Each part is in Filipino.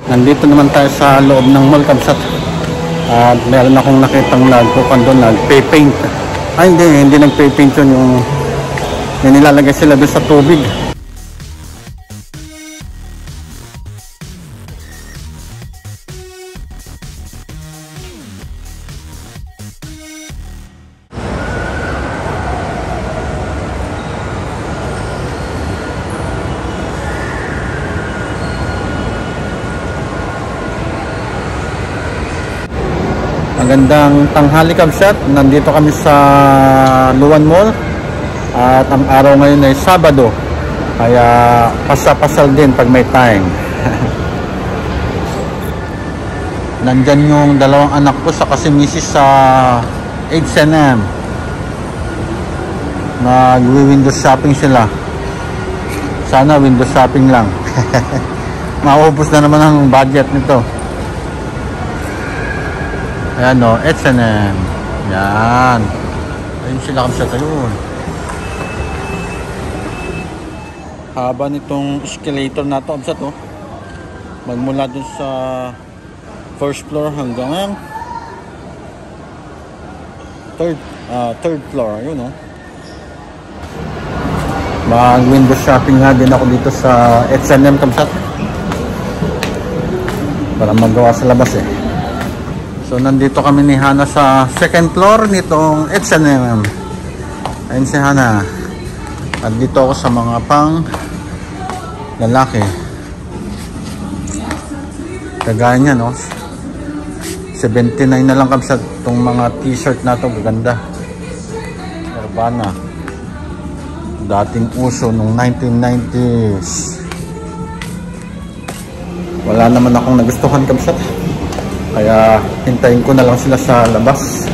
Nandito naman tayo sa loob ng mall, Kabsat. At meron akong nakitang nagpupan doon, nagpe-paint. Ay hindi nagpe-paint yun, yung nilalagay sila doon sa tubig. Magandang tanghali, Kabsat. Nandito kami sa Luan Mall. At ang araw ngayon ay Sabado. Kaya pasapasal din pag may time. Nandyan yung dalawang anak ko sa kasi misis sa H&M. Nag-window shopping sila. Sana window shopping lang. Maubos na naman ang budget nito. Ayan o, H&M. Yan. Ayun sila, Kabsat. Ayun. Haba nitong escalator na ito, Kabsat. Oh. Magmula dun sa first floor hanggang third floor. Ayun o. Mag-window shopping nga din ako dito sa H&M, Kabsat. Para magawa sa labas eh. So nandito kami ni Hana sa second floor nitong H&M. Ayun si Hana. At dito ako sa mga pang lalaki. Kagaya niya, no? 79 na lang, Kabsat. Itong mga t-shirt na to, gaganda. Urbana. Dating uso nung 1990s. Wala naman akong nagustuhan, Kabsat. Kaya hintayin ko na lang sila sa labas.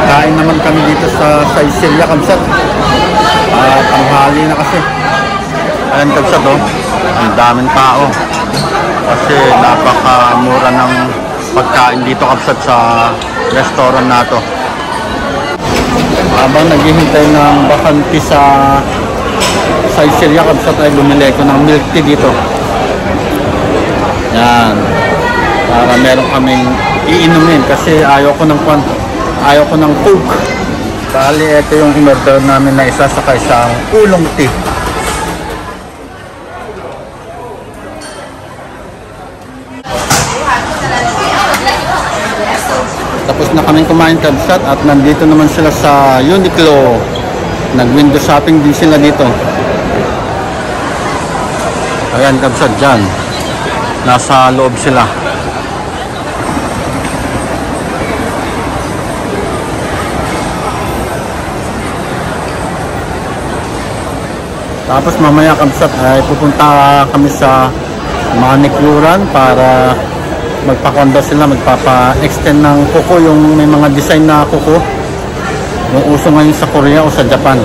Kain naman kami dito sa Sicilia, Kabsat. Tanghali na kasi. Ayan, Kabsat, oh. Ang daming tao. Kasi napakamura ng pagkain dito, Kabsat, sa restaurant na to. Habang naghihintay ng bakante sa Sicilia, Kabsat, ay bumili ko ng milk tea dito. Yan. Para meron kaming iinumin kasi ayaw ko ng Coke. Bali, ito yung in-order namin na isa sa isang ulong tea. Tapos na kaming kumain, Kabsat, at nandito naman sila sa Uniqlo. Nag-window shopping din sila dito. Ayan, Kabsat, dyan. Nasa loob sila. Tapos mamaya, Kabsat, ay pupunta kami sa manicurean para magpa-condo sila, magpapa-extend ng kuko, yung may mga design na kuko. Yung uso ngayon sa Korea o sa Japan.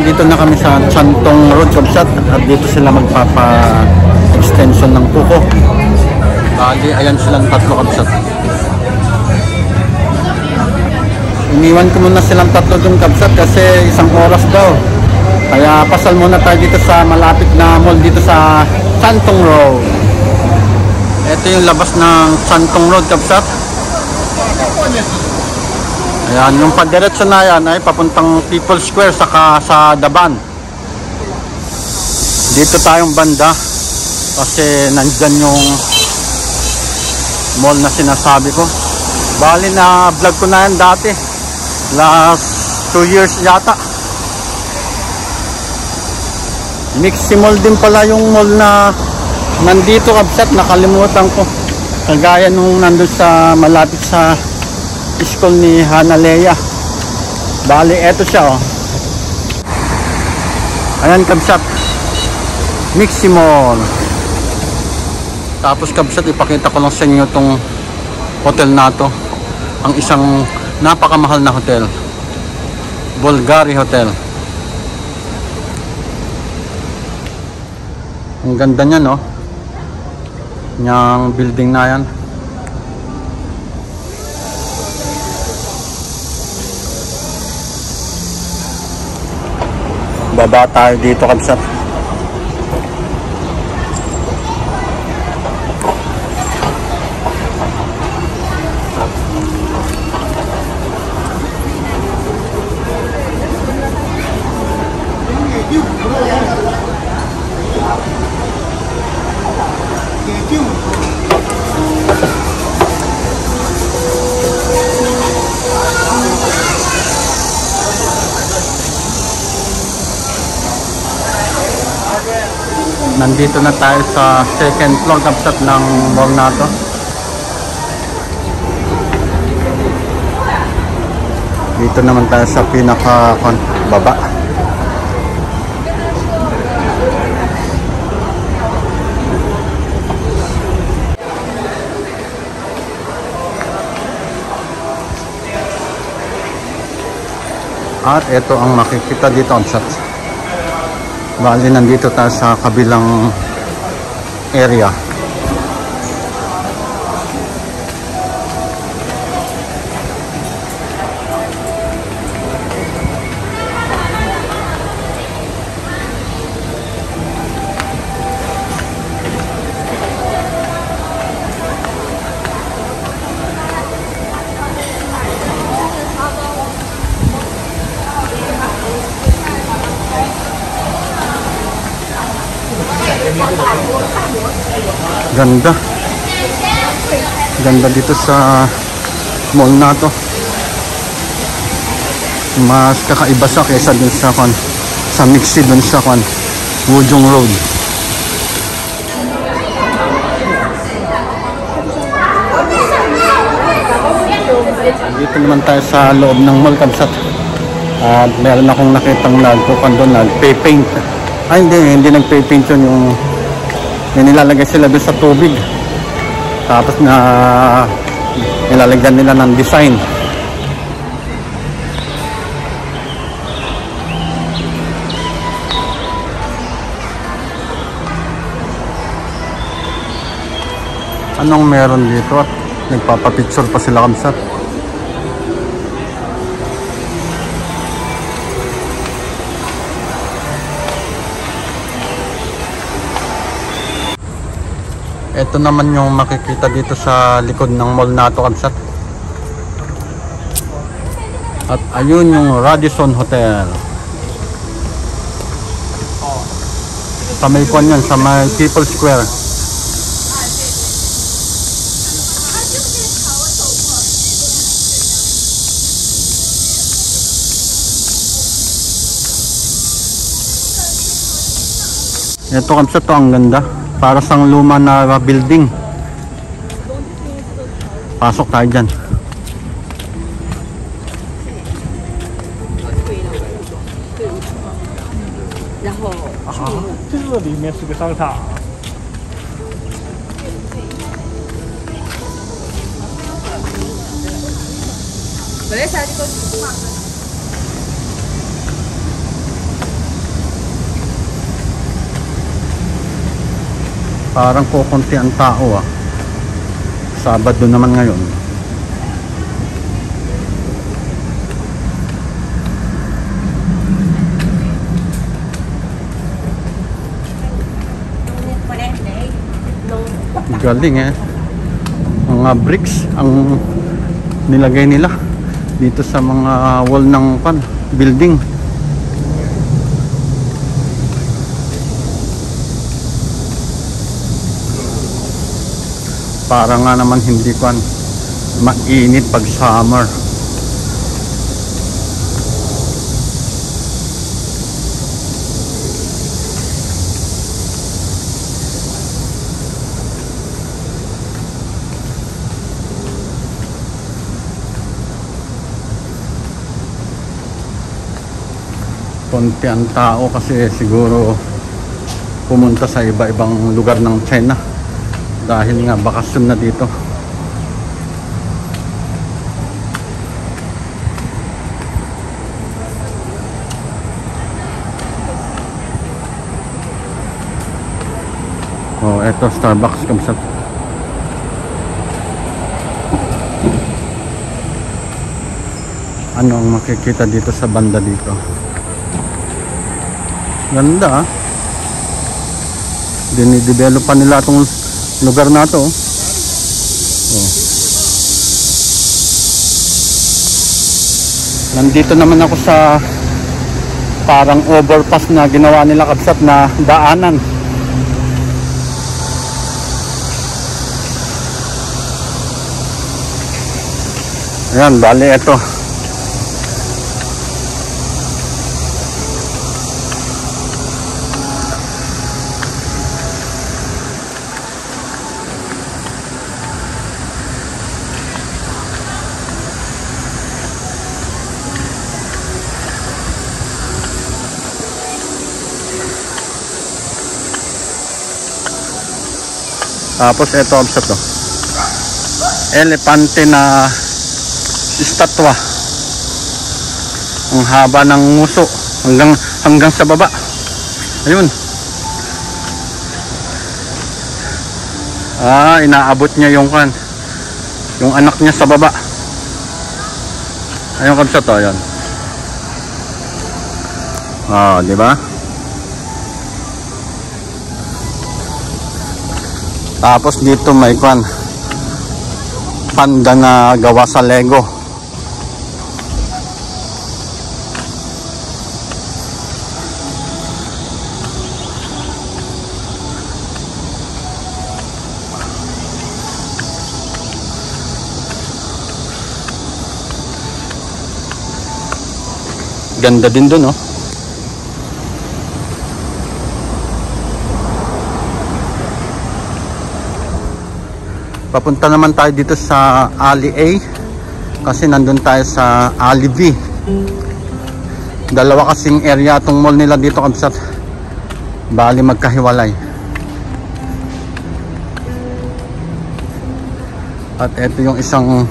Dito na kami sa Chantong Road, Kabsat, at dito sila magpapa-extension ng kuko. Bali, ayan silang tatlo, Kabsat. Iniwan ko muna silang tatlo dun, Kabsat, kasi isang oras daw. Kaya pasal muna tayo dito sa malapit na mall dito sa Chantong Road. Ito yung labas ng Chantong Road, Kabsat. Ayan, yung padiretso na yan ay papuntang People's Square saka sa Daban. Dito tayong banda kasi nandyan yung mall na sinasabi ko. Bali na vlog ko na yan dati. Last 2 years yata. Mixi Mall din pala yung mall na nandito, Kabsat, nakalimutan ko. Kagaya nung nandun sa malapit sa school ni Hana Leia. Bali, eto siya, oh. Ayan, Kabsat, Mixi Mall. Tapos, Kabsat, ipakita ko lang sa inyo itong hotel na to. ang isang napakamahal na hotel, Bulgari Hotel. Ang ganda niya, no? Yung building na yan. Baba tayo dito, kabsat. Nandito na tayo sa second floor, kabsat, ng mall na to. Dito naman tayo sa pinaka baba. At ito ang makikita dito, kabsat. Bali, nandito tayo sa kabilang area. Ganda. Ganda dito sa mall na to. Mas kakaiba siya kaysa dun sa Mixi dun sa Wujong Road. Dito naman tayo sa loob ng mall, kabsat. At meron akong nakitang nagpay paint. Ay, hindi nagpay paint yun. Yung nilalagay sila doon sa tubig. Tapos na nilalagyan nila ng design. Anong meron dito? At nagpapapicture pa sila, kabsat. Ito naman yung makikita dito sa likod ng mall na ito, kabsat. At ayun yung Radisson Hotel. Sa may kwan yan, sa may People Square. Ito, kabsat, to ang ganda. Para sang luma na building. Pasok tayo dyan. Parang kukunti ang tao, ah. Sabado naman ngayon. Galing, eh. Mga bricks ang nilagay nila dito sa mga wall ng building. Para nga naman hindi mainit pag summer. Konti ang tao kasi siguro pumunta sa iba-ibang lugar ng China. Dahil nga bakasyon na dito. eto Starbucks kamsat. Ano ang makikita dito sa banda dito? Ganda, ah. Dinidevelop pa nila itong lugar na to. Oh. Nandito naman ako sa parang overpass na ginawa nila kabsat na daanan. Ayan, bali ito. Tapos ito kabsat to. Elepante na estatwa. Ang haba ng nguso hanggang sa baba. Ayun. Inaabot niya yung anak niya sa baba. Ayun kabsat to, ayun. Di ba? Tapos dito may panda na gawa sa Lego. Ganda din dun, oh. Papunta naman tayo dito sa Alley A kasi nandun tayo sa Alley B. Dalawa kasing area itong mall nila dito kabsat. Bali magkahiwalay. At ito yung isang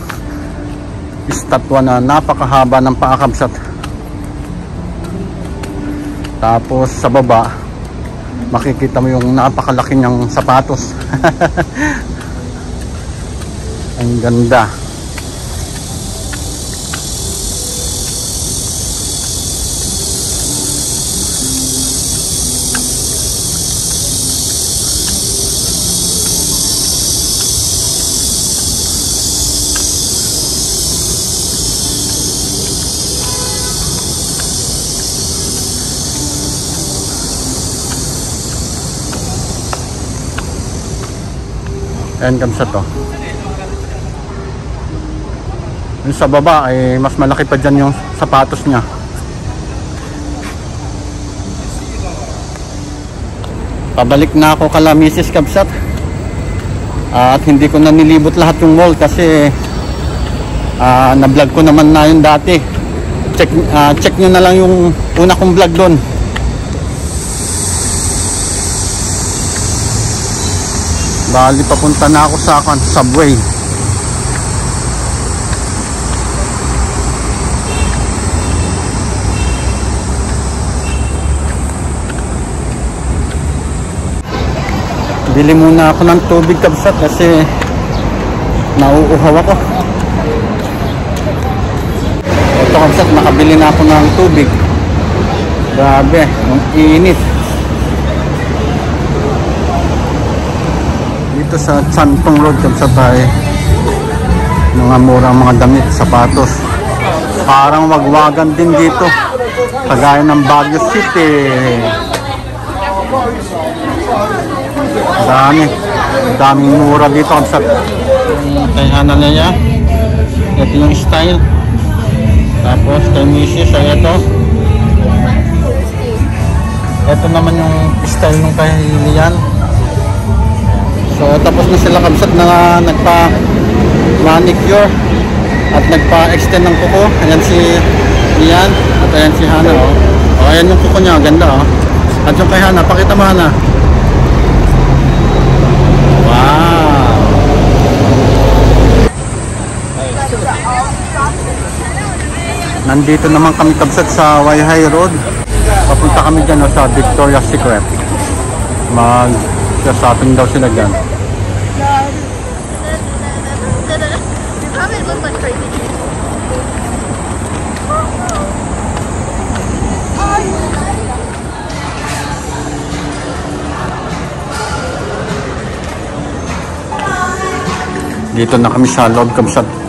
estatwa na napakahaba ng paa kabsat. Tapos sa baba makikita mo yung napakalaki niyang sapatos. Ang ganda. Ayan kamsat to. Yung sa baba ay mas malaki pa dyan yung sapatos niya. Pabalik na ako kala Mrs. Kabsat. At hindi ko na nilibot lahat yung mall kasi na-vlog ko naman na yun dati. Check nyo na lang yung una kong vlog doon. Bali papunta na ako sa subway. Bili muna ako ng tubig kabsat kasi nauuhaw ako. Ito kabsat, nakabili na ako ng tubig. Grabe, ang init. Dito sa Santong Road kabsat ay mga murang mga damit, sapatos. Parang wagwagan din dito. Kagaya ng Baguio City. Daming mura dito kabsat. Kay Hana na niya, ito yung style. Tapos kay Mrs. ay ito naman yung style nung kay Lian. So tapos na sila kabsat na nagpa manicure at nagpa-extend ng kuko. Ayan si Lian at ayan si Hana, oh. Ayan yung kuko niya, ganda, oh. At yung kay Hana, pakita mo Hana. Wow. Nandito naman kami kabsat sa Waihay Road. Papunta kami dyan, oh, sa Victoria's Secret. Nagka-shopping daw sila dyan. You probably look like crazy. Dito na kami sa loob, kabsat.